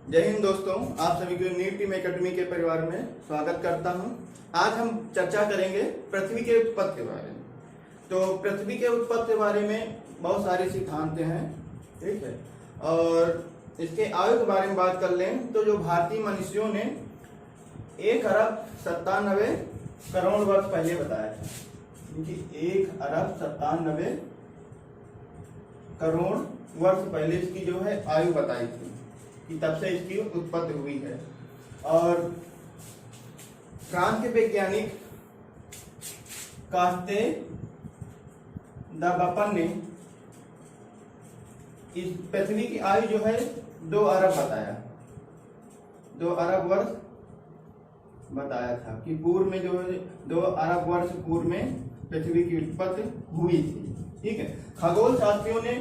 जय हिंद दोस्तों, आप सभी को नीट टीम एकेडमी के परिवार में स्वागत करता हूं। आज हम चर्चा करेंगे पृथ्वी के उत्पत्ति के बारे में। तो पृथ्वी के उत्पत्ति के बारे में बहुत सारे सिद्धांत हैं, ठीक है। और इसके आयु के बारे में बात कर लें तो जो भारतीय मनुष्यों ने 1 अरब 97 करोड़ वर्ष पहले बताया था, क्योंकि 1 अरब 97 करोड़ वर्ष पहले इसकी जो है आयु बताई थी कि तब से इसकी उत्पत्ति हुई है। और फ्रांस के वैज्ञानिक कास्ते द बपन ने इस पृथ्वी की आयु जो है 2 अरब बताया, 2 अरब वर्ष बताया था कि पूर्व में जो है 2 अरब वर्ष पूर्व में पृथ्वी की उत्पत्ति हुई थी, ठीक है। खगोल शास्त्रियों ने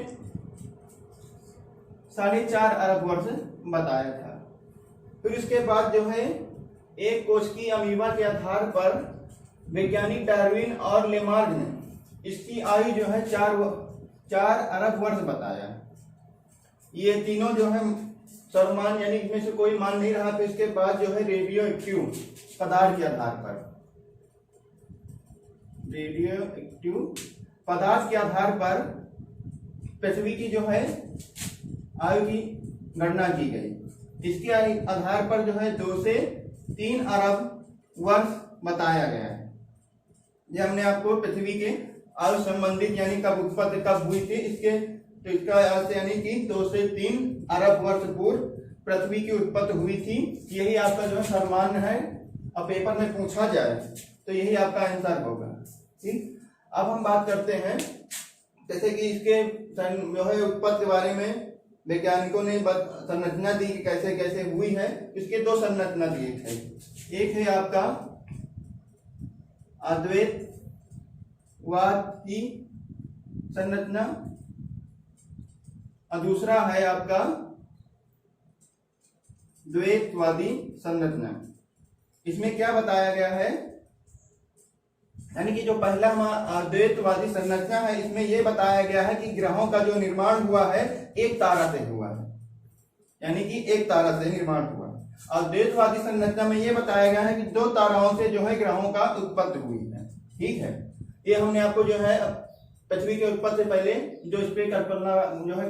4.5 अरब वर्ष बताया था। फिर इसके बाद जो है एक कोशिकीय अमीबा के आधार पर वैज्ञानिक डार्विन और लेमार्क ने इसकी आयु जो है 4 अरब वर्ष बताया। ये तीनों जो है सर्वमान यानी इनमें से कोई मान नहीं रहा। तो इसके बाद जो है रेडियो एक्टिव पदार्थ के आधार पर पृथ्वी की जो है आयु की गणना की गई। इसके आधार पर जो है 2 से 3 अरब वर्ष बताया गया है। ये हमने आपको पृथ्वी के आयु संबंधित यानी कब उत्पत्ति कब हुई थी इसका यानी कि 2 से 3 अरब वर्ष पूर्व पृथ्वी की उत्पत्ति हुई थी। यही आपका जो है सर्वमान्य है। अब पेपर में पूछा जाए तो यही आपका आंसर होगा, ठीक। अब हम बात करते हैं जैसे कि इसके जो है उत्पत्ति के बारे में वैज्ञानिकों ने संरचना दी कि कैसे कैसे हुई है। इसके 2 संरचना दी है। एक है आपका अद्वैतवाद की संरचना और दूसरा है आपका द्वैतवादी संरचना। इसमें क्या बताया गया है, यानी कि जो पहला द्वैतवादी संरचना है इसमें यह बताया गया है कि ग्रहों का जो निर्माण हुआ है एक तारा से हुआ है, यानी कि एक तारा से निर्माण हुआ। और द्वैतवादी संरचना में यह बताया गया है कि 2 ताराओं से जो है ग्रहों का उत्पत्ति हुई है, ठीक है। ये हमने आपको जो है पृथ्वी के उत्पत्ति से पहले जो इस पे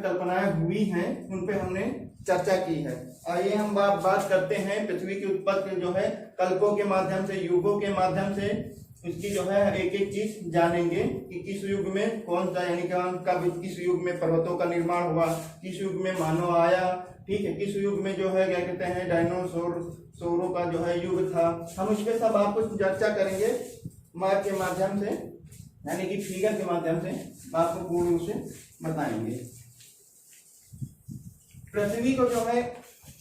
कल्पनाएं हुई हैं उन पे हमने चर्चा की है। आइए हम बात करते हैं पृथ्वी की उत्पत्ति जो है कल्पों के माध्यम से, युगों के माध्यम से इसकी जो है एक एक चीज जानेंगे कि किस युग में कौन सा यानी कब किस युग में पर्वतों का निर्माण हुआ, किस युग में मानव आया, ठीक है। किस युग में जो है क्या कहते हैं डायनासोरों का जो है युग था। हम उस पर सब आपको चर्चा करेंगे मार्क के माध्यम से यानी कि फिगर के माध्यम से आपको पूर्ण रूप से बताएंगे। पृथ्वी को जो है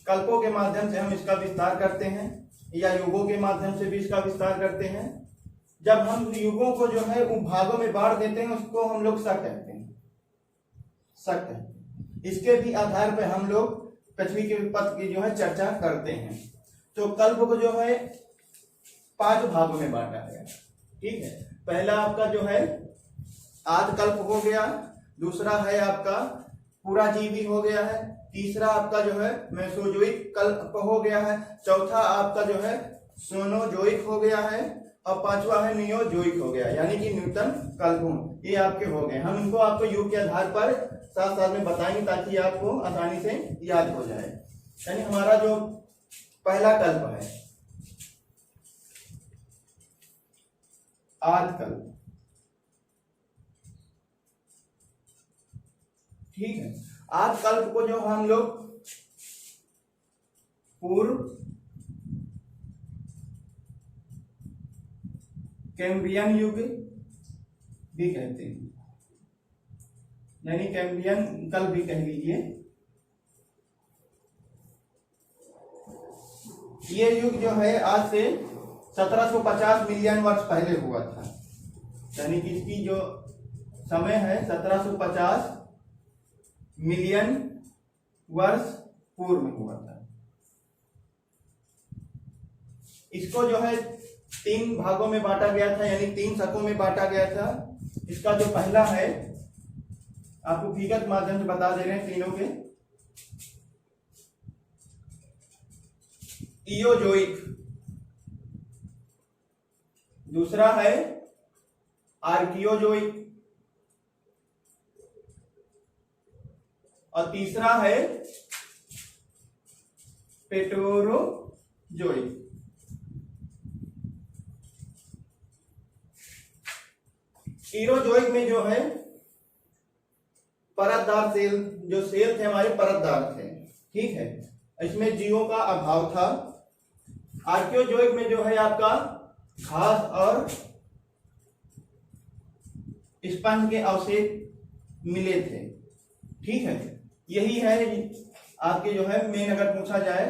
कल्पों के माध्यम से हम इसका विस्तार करते हैं या युगों के माध्यम से भी इसका विस्तार करते हैं। जब हम युगों को जो है उन भागों में बांट देते हैं उसको हम लोग शक कहते हैं। इसके भी आधार पर हम लोग पृथ्वी की उत्पत्ति की जो है चर्चा करते हैं। तो कल्प को जो है 5 भागों में बांटा गया, ठीक है। पहला आपका जो है आदि कल्प हो गया, दूसरा है आपका पुराजीवी हो गया है, तीसरा आपका जो है मेसोजोइक कल्प हो गया है, चौथा आपका जो है सोनोजोइक हो गया है और 5वां है नियोजोइक हो गया, यानी कि न्यूटन कल्प। ये आपके हो गए। हम इनको आपको युग के आधार पर साथ साथ में बताएंगे ताकि आपको आसानी से याद हो जाए। यानी हमारा जो पहला कल्प है आदि कल्प, ठीक है। आदि कल्प को जो हम लोग पूर्व कैम्ब्रियन युग भी कहते हैं, यानी कैम्ब्रियन कल्प भी कह लीजिए। ये युग जो है आज से 1750 मिलियन वर्ष पहले हुआ था, यानी कि इसकी जो समय है 1750 मिलियन वर्ष पूर्व में हुआ था। इसको जो है 3 भागों में बांटा गया था, यानी 3 शकों में बांटा गया था। इसका जो पहला है आपको फिगर के माध्यम से बता दे रहे हैं तीनों के। इयोजोइक, दूसरा है आर्कियोजोइक और तीसरा है पेटेरोजोइक। इरोजोइक में जो है परतदार सेल, जो सेल थे हमारे परतदार थे, ठीक है, इसमें जीवों का अभाव था। आर्कियोजोइक में जो है आपका घास और स्पंज के अवशेष मिले थे, ठीक है। यही है आपके जो है मेन, अगर पूछा जाए,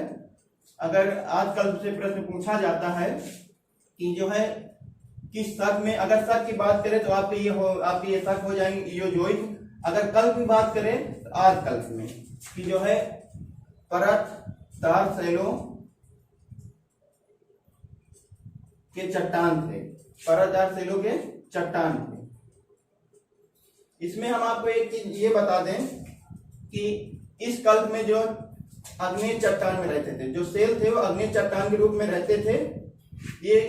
अगर आजकल से प्रश्न पूछा जाता है कि जो है किस शक में, अगर शक की बात करें तो आपके ये शक हो जाएंगे इयोजोइक। अगर कल्प की बात करें तो आज कल्प में कि जो है परतदार सेलों के चट्टान थे, परतदार सेलों के चट्टान थे। इसमें हम आपको एक चीज ये बता दें कि इस कल्प में जो अग्नि चट्टान में रहते थे, जो सेल थे वो अग्नि चट्टान के रूप में रहते थे। ये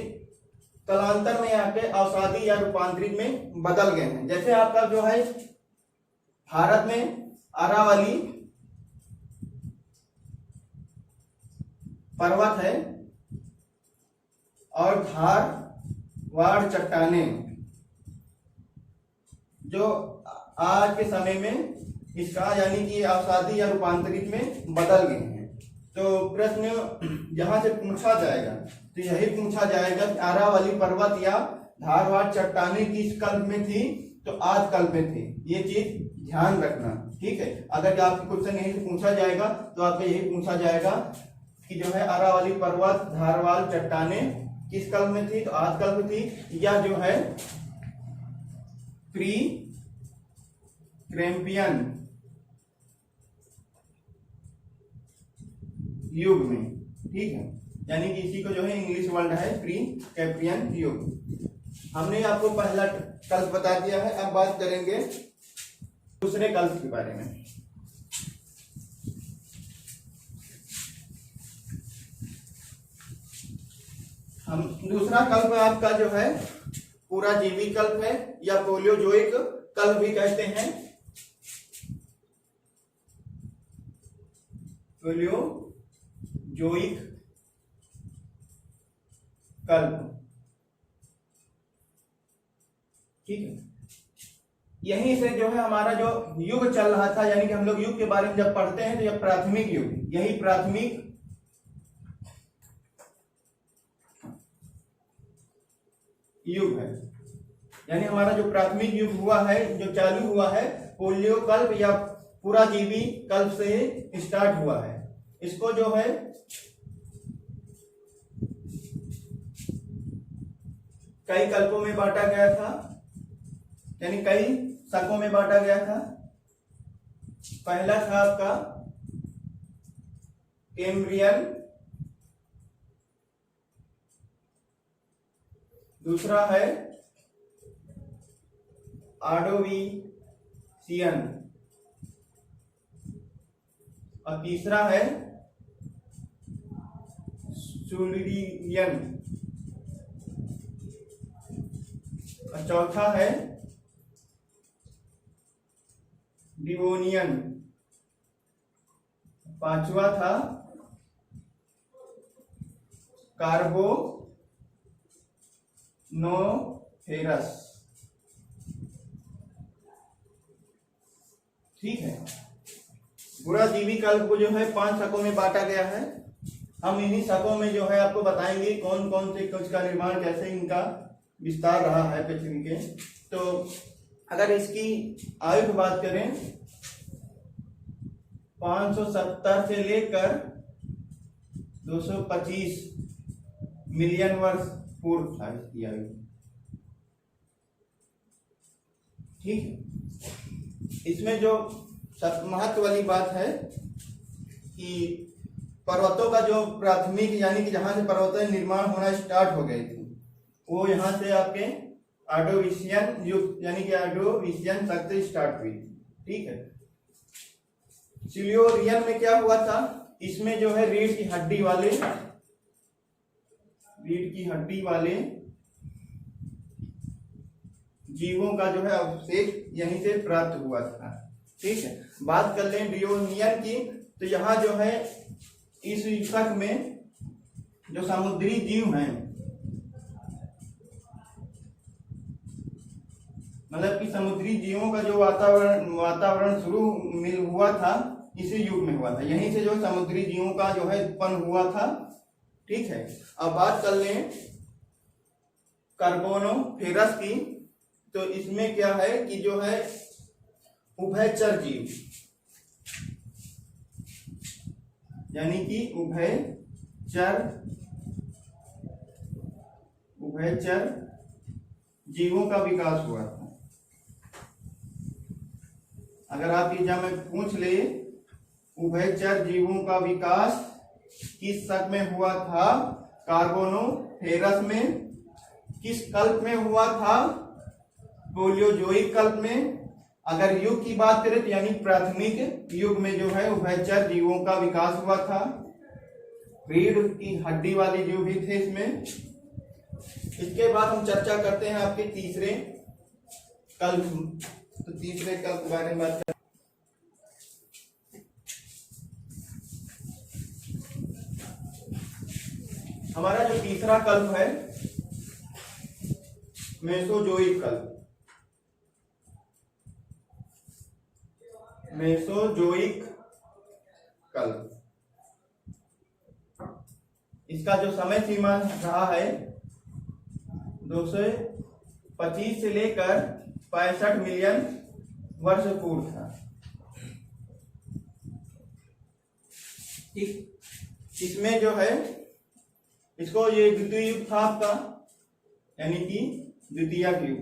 कालांतर में आके अवसादी या रूपांतरित में बदल गए हैं। जैसे आपका जो है भारत में अरावली पर्वत है और धारवाड़ चट्टाने जो आज के समय में इसका यानी कि अवसादी या रूपांतरित में बदल गए हैं। तो प्रश्न जहां से पूछा जाएगा तो यही पूछा जाएगा कि अरावली पर्वत या धारवाड़ चट्टाने किस कल्प में थी, तो आज कल्प में थी। ये चीज ध्यान रखना, ठीक है। अगर आपके क्वेश्चन यही से पूछा जाएगा तो आपको यही पूछा जाएगा कि जो है अरावली पर्वत धारवाड़ चट्टाने किस कल्प में थी, तो आज कल्प में थी, या जो है प्री कैम्ब्रियन युग में, ठीक है। यानी कि इसी को जो है इंग्लिश वर्ड है प्री कैम्ब्रियन युग। हमने आपको पहला कल्प बता दिया है। अब बात करेंगे दूसरे कल्प के बारे में। हम दूसरा कल्प आपका जो है पूरा जीवी कल्प है या पोलियोजोइक कल्प भी कहते हैं। पोलियोजोइक कल्प, ठीक है। यहीं से जो है हमारा जो युग चल रहा था, यानी कि हम लोग युग के बारे में जब पढ़ते हैं तो यह प्राथमिक युग, यही प्राथमिक युग है। यानी हमारा जो प्राथमिक युग हुआ है, जो चालू हुआ है, पोलियो कल्प या पूरा जीवी कल्प से स्टार्ट हुआ है। इसको जो है कई कल्पों में बांटा गया था, यानी कई शकों में बांटा गया था। पहला था आपका कैम्ब्रियन, दूसरा है ऑर्डोविशियन और तीसरा है सिल्युरियन और चौथा है डिवोनियन, पांचवा था कार्बोनोफेरस, ठीक है। पूरा जीवी कल्प को जो है 5 शकों में बांटा गया है। हम इन्हीं शकों में जो है आपको बताएंगे कौन कौन से कुछ का निर्माण, कैसे इनका विस्तार रहा है पृथ्वी के। तो अगर इसकी आयु की बात करें 570 से लेकर 225 मिलियन वर्ष पूर्व था इसकी आयु, ठीक है। इसमें जो महत्व वाली बात है कि पर्वतों का जो प्राथमिक, यानी कि जहां से पर्वतों का निर्माण होना स्टार्ट हो गई थी, वो यहाँ से आपके ऑर्डोविशियन युग, यानी कि ऑर्डोविशियन शक से स्टार्ट हुई, ठीक है। सिल्युरियन में क्या हुआ था, इसमें जो है रीढ़ की हड्डी वाले रीढ़ की हड्डी वाले जीवों का जो है अवशेष यहीं से प्राप्त हुआ था। ठीक है, बात कर लें डियोनियन की, तो यहाँ जो है इस युग में जो समुद्री जीव हैं, मतलब कि समुद्री जीवों का जो वातावरण शुरू हुआ था इसी युग में हुआ था, यहीं से जो समुद्री जीवों का जो है उत्पन्न हुआ था। ठीक है, अब बात कर लें कार्बोनोफेरस की, तो इसमें क्या है कि जो है उभयचर जीव, यानी कि उभयचर जीवों का विकास हुआ था। अगर आप एग्जाम में पूछ ले उभयचर जीवों का विकास किस शक में हुआ था, कार्बोनोफेरस में, किस कल्प में हुआ था, पैलियोजोइक कल्प में। अगर युग की बात करें तो यानी प्राथमिक युग में जो है उभयचर जीवों का विकास हुआ था। रीढ़ की हड्डी वाले जीव भी थे इसमें। इसके बाद हम चर्चा करते हैं आपके तीसरे कल्प। तो तीसरे कल्प के बारे में बात करते हैं। हमारा जो तीसरा कल्प है मेसोजोइक कल्प। मेसोजोइक कल्प, इसका जो समय सीमा रहा है 225 से लेकर 65 मिलियन वर्ष पूर्व था। ठीक, इसमें जो है इसको ये द्वितीय युग था आपका, यानी कि द्वितीयक युग,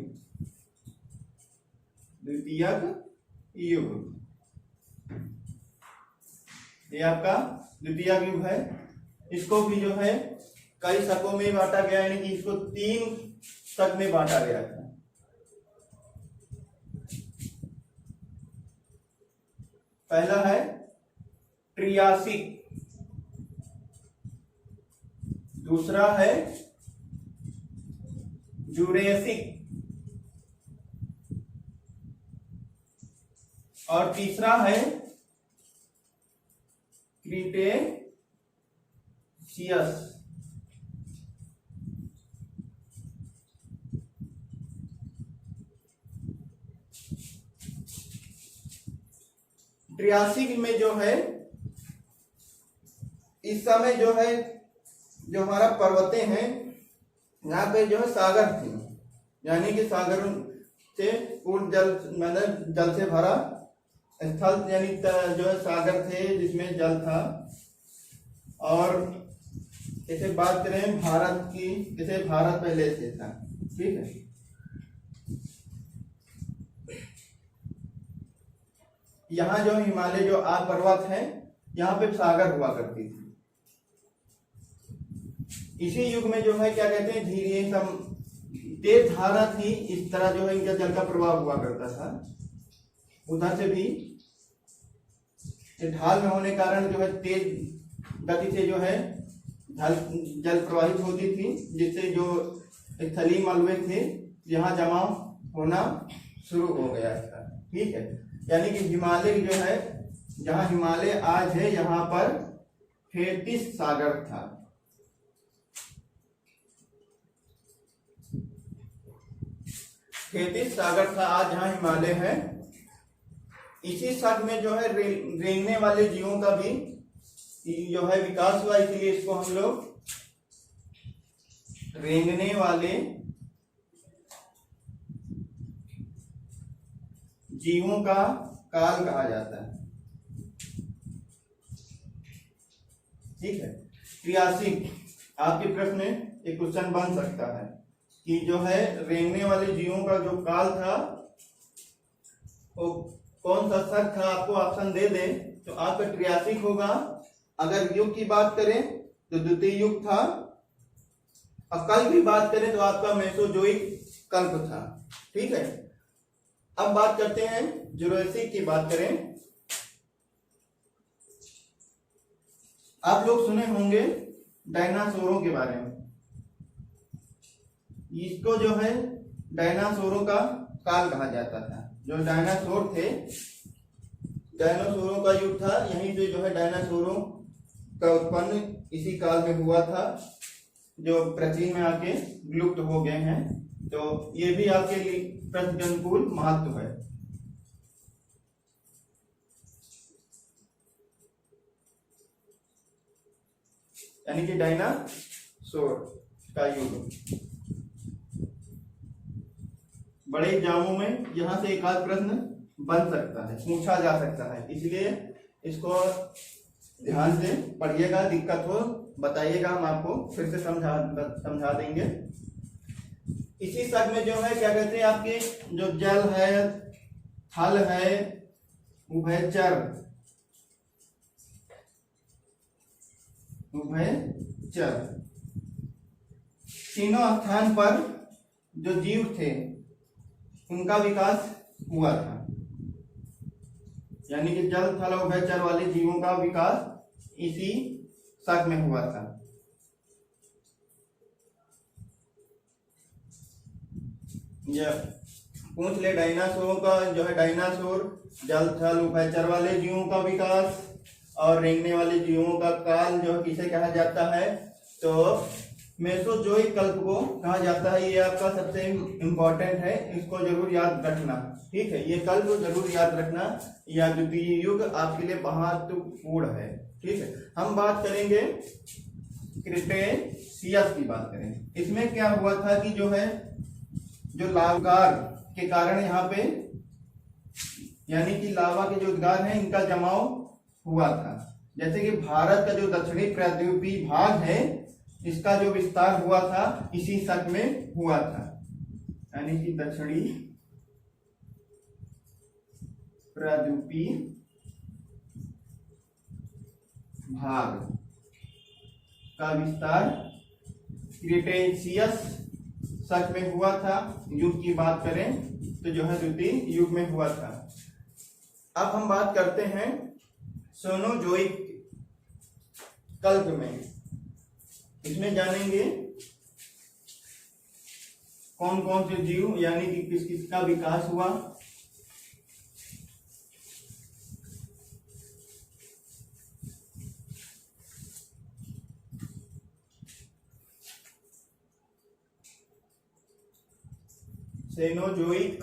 ये आपका द्वितीयक युग है। इसको भी जो है कई शकों में बांटा गया, यानी कि इसको 3 शक में बांटा गया था। पहला है ट्रियासिक, दूसरा है जुरेसिक, और तीसरा है क्रीटेशियस। ट्रियासिक में जो है इस समय जो है जो हमारा पर्वतें हैं यहाँ पे जो है सागर थे, यानी कि सागर से पूर्ण जल, मतलब जल से भरा स्थल, यानी जो है सागर थे जिसमें जल था। और जैसे बात करें भारत की, जैसे भारत पहले से था। ठीक है, यहाँ जो हिमालय जो आग पर्वत है यहाँ पे सागर हुआ करती थी। इसी युग में जो है क्या कहते हैं धीरे सब तेज धारा थी, इस तरह जो है इनका जल का प्रवाह हुआ करता था। उधर से भी ढाल में होने कारण जो है तेज गति से जो है जल प्रवाहित होती थी, जिससे जो स्थलीय मलबे थे यहाँ जमा होना शुरू हो गया था। ठीक है, यानी कि हिमालय जो है, जहाँ हिमालय आज है यहाँ पर 33 सागर था। सागर था आज जहाँ हिमालय है। इसी शक में जो है रेंगने वाले जीवों का भी जो है विकास हुआ, इसलिए इसको हम लोग रेंगने वाले जीवों का काल कहा जाता है। ठीक है, ट्रियासिक आपके प्रश्न में एक क्वेश्चन बन सकता है कि जो है रेंगने वाले जीवों का जो काल था वो कौन सा शक था, आपको ऑप्शन दे दे तो आपका ट्रियासिक होगा। अगर युग की बात करें तो द्वितीय युग था, और कल्प की बात करें तो आपका मेसोजोइक कल्प था। ठीक है, अब बात करते हैं जुरासिक की बात करें। आप लोग सुने होंगे डायनासोरों के बारे में। इसको जो है डायनासोरों का काल कहा जाता था। जो डायनासोर थे, डायनासोरों का युग था, यहीं पे जो है डायनासोरों का उत्पन्न इसी काल में हुआ था, जो प्राचीन में आके विलुप्त हो गए हैं। तो ये भी आपके लिए प्रश्न के अनुकूल महत्व है। यानी कि डायनासोर का युग। बड़े एग्जामों में यहां से एक आध प्रश्न बन सकता है, पूछा जा सकता है, इसलिए इसको ध्यान से पढ़िएगा। दिक्कत हो बताइएगा, हम आपको फिर से समझा देंगे। इसी शक में जो है क्या कहते हैं, आपके जो जल है, थल है, उभयचर, उभयचर, तीनों स्थान पर जो जीव थे उनका विकास हुआ था। यानी कि जल, थल, उभयचर वाले जीवों का विकास इसी शक में हुआ था। यह पूछ ले डायनासोरों का जो है, डायनासोर, जल, थल, उभयचर वाले जीवों का विकास और रेंगने वाले जीवों का काल जो किसे कहा जाता है, तो मेसोजोइक कल्प को कहा जाता है। ये आपका सबसे इम्पोर्टेंट है, इसको जरूर याद रखना, ठीक है। ये कल्प जरूर याद रखना, या द्वितीय युग आपके लिए महत्वपूर्ण है, ठीक है। हम बात करेंगे क्रिटेशियस की बात करेंगे। इसमें क्या हुआ था कि जो है, जो लावागार के कारण यहाँ पे, यानी कि लावा के जो उद्गार हैं इनका जमाव हुआ था। जैसे कि भारत का जो दक्षिणी प्रायद्वीपीय भाग है, इसका जो विस्तार हुआ था इसी शक में हुआ था। यानी कि दक्षिणी प्रायद्वीपीय भाग का विस्तार क्रिटेशियस शक में हुआ था। युग की बात करें तो जो है द्वितीय युग में हुआ था। अब हम बात करते हैं सोनोजोइक कल्प में। इसमें जानेंगे कौन कौन से जीव, यानी कि किस किस का विकास हुआ। सेनोजोइक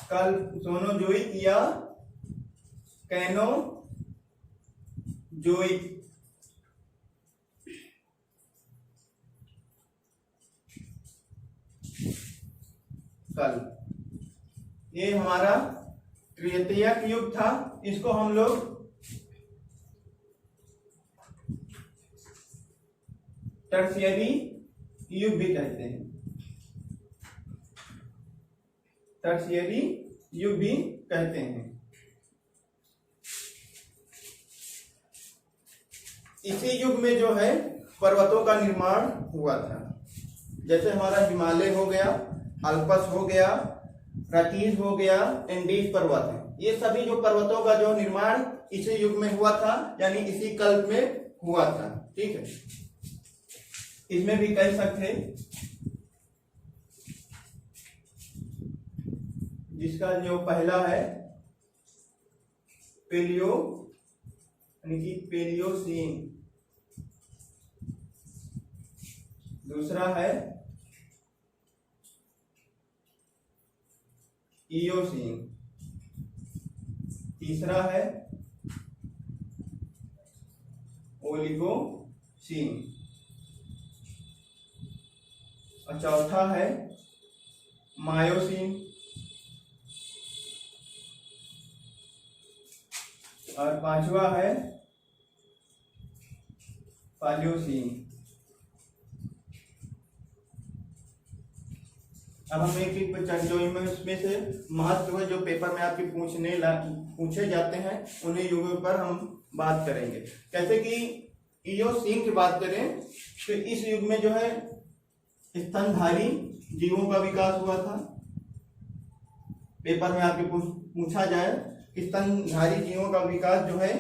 कल्प, सोनोजोइक या कैनोजोइक कल्प, ये हमारा तृतीयक युग था। इसको हम लोग टर्शियरी युग भी कहते हैं, टर्शियरी युग भी कहते हैं। इसी युग में जो है पर्वतों का निर्माण हुआ था। जैसे हमारा हिमालय हो गया, अल्पस हो गया, रकीज हो गया, एंडीज पर्वत है, ये सभी जो पर्वतों का जो निर्माण इसी युग में हुआ था, यानी इसी कल्प में हुआ था, ठीक है। इसमें भी कह सकते, जिसका जो पहला है पेलियो, यानी कि पेलियोसीन, दूसरा है इयोसीन, तीसरा है ओलिगोसीन और चौथा है मायोसीन और पांचवा है पालियोसीन। अब हम एक एक जो इसमें से महत्व जो पेपर में आपके पूछे जाते हैं उन्हीं युगों पर हम बात करेंगे। जैसे कि इयोसीन की बात करें तो इस युग में जो है स्तनधारी जीवों का विकास हुआ था। पेपर में आपके पूछा जाए स्तनधारी जीवों का विकास जो है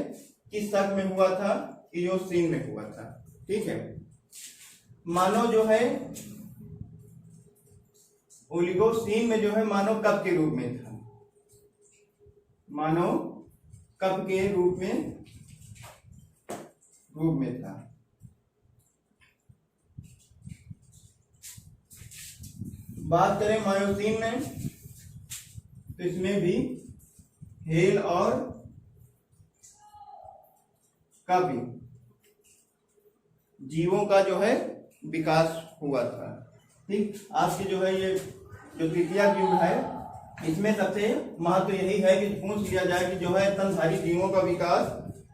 किस शक में हुआ था, इयोसीन में हुआ था, ठीक है। मानव जो है ओलिगोसीन में जो है मानव कप के रूप में था, मानव कप के रूप में था। बात करें मायोसीन में तो इसमें भी हेल और कप जीवों का जो है विकास हुआ था। ठीक, आज के जो है ये जो तृतीया युग है इसमें सबसे महत्व यही है कि पूछ लिया जाए कि जो है स्तनधारी जीवों का विकास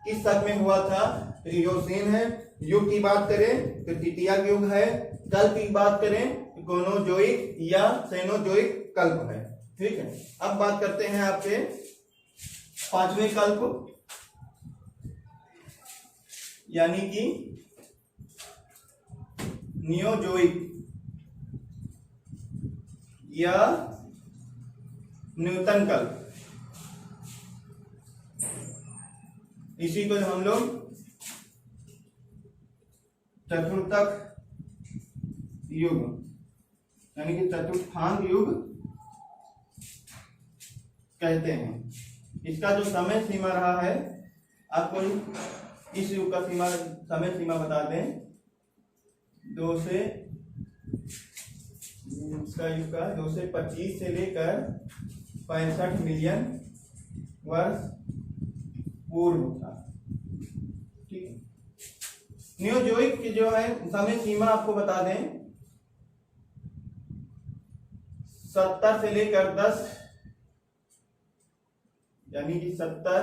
किस शक में हुआ था। तो इयोसीन है। युग की बात करें तो तृतीया युग है। कल्प की बात करें तो गोनोजोइक या सेनोजोइक कल्प है। ठीक है, अब बात करते हैं आपके पांचवें कल्प यानी कि नियोजोइक या न्यूटन कल्प। इसी को हम लोग चतुर्थक युग यानी कि चतुर्थांग युग कहते हैं। इसका जो समय सीमा रहा है, आपको इस युग का समय सीमा बता दें। 2 से इसका युग का 2 से 25 से लेकर 65 मिलियन वर्ष पूर्व था। ठीक है, नियोजोइक की जो है समय सीमा आपको बता दें, 70 से लेकर 10 यानी कि 70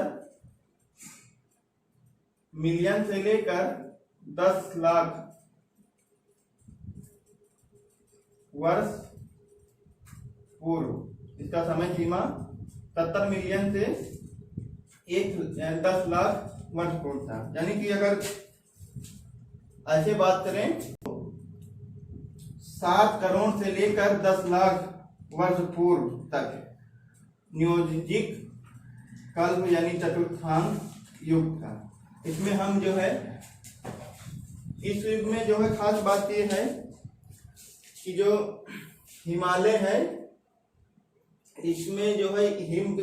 मिलियन से लेकर 10 लाख वर्ष पूर्व। इसका समय सीमा 70 मिलियन से 10 लाख वर्ष पूर्व था। यानी कि अगर ऐसे बात करें 7 करोड़ से लेकर 10 लाख वर्ष पूर्व तक नियोजिक कल्प यानी चतुर्थांग युग था। इसमें हम जो है इस युग में जो है खास बात यह है कि जो हिमालय है इसमें जो है हिम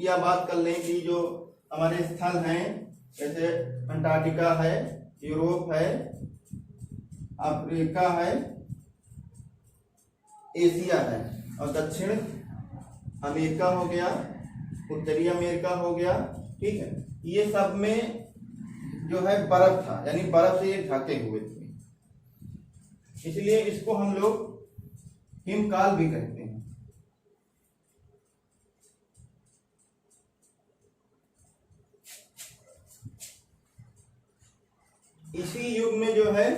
या बात कर लें कि जो हमारे स्थल हैं जैसे अंटार्कटिका है, यूरोप है, अफ्रीका है, एशिया है और दक्षिण अमेरिका हो गया, उत्तरी अमेरिका हो गया। ठीक है, ये सब में जो है बर्फ था यानी बर्फ से ये ढके हुए थे, इसलिए इसको हम लोग हिमकाल भी कहते हैं। इसी युग में जो है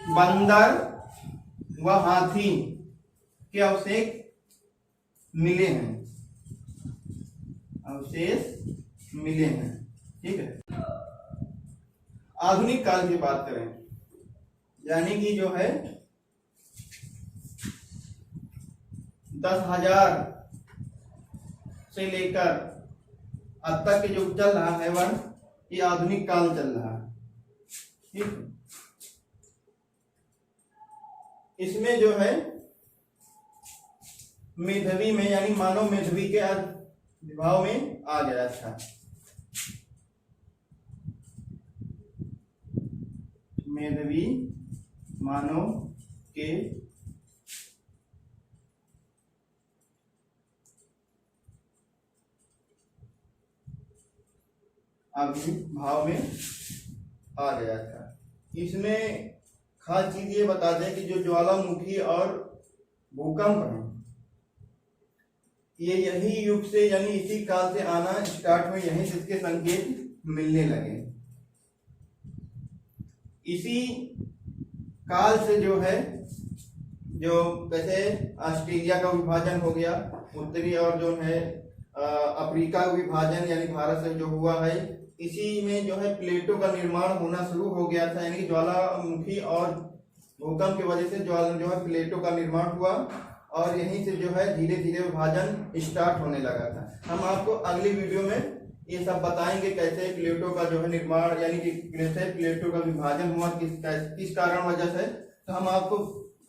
बंदर व हाथी के अवशेष मिले हैं, अवशेष मिले हैं। ठीक है, आधुनिक काल की बात करें यानी कि जो है 10,000 से लेकर अब तक के जो चल रहा है वह ये आधुनिक काल चल रहा है। ठीक, इसमें जो है मेधावी में यानी मानव मेधावी के विभाव में आ गया था। मेधावी मानव के आविर्भाव में आ गया था। इसमें खास चीज ये बता दें कि जो ज्वालामुखी और भूकंप है ये यही युग से यानी इसी काल से आना स्टार्ट हुए, यहीं से इसके संकेत मिलने लगे। इसी काल से जो है जो वैसे ऑस्ट्रेलिया का विभाजन हो गया, उत्तरी और जो है अफ्रीका का विभाजन यानी भारत से जो हुआ है, इसी में जो है प्लेटों का निर्माण होना शुरू हो गया था। यानी ज्वालामुखी और भूकंप की वजह से जो है प्लेटों का निर्माण हुआ और यहीं से जो है धीरे धीरे विभाजन स्टार्ट होने लगा था। हम आपको अगली वीडियो में ये सब बताएंगे कैसे प्लेटों का जो है निर्माण, यानी कि कैसे प्लेटों का विभाजन हुआ, किस कारण वजह से, तो हम आपको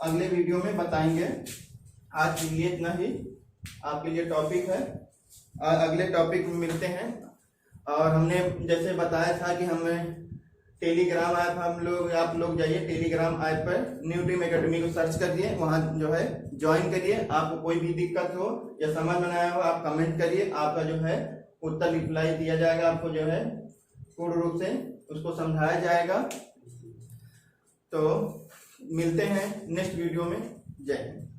अगले वीडियो में बताएंगे। आज के लिए इतना ही आपके लिए टॉपिक है, अगले टॉपिक में मिलते हैं। और हमने जैसे बताया था कि हमें टेलीग्राम ऐप, आप लोग जाइए टेलीग्राम ऐप पर न्यू ड्रीम एकेडमी को सर्च करिए, वहां जो है ज्वाइन करिए। आपको कोई भी दिक्कत हो या समझ में आया हो आप कमेंट करिए, आपका जो है उत्तर रिप्लाई दिया जाएगा, आपको जो है पूर्ण रूप से उसको समझाया जाएगा। तो मिलते हैं नेक्स्ट वीडियो में। जय हिंद।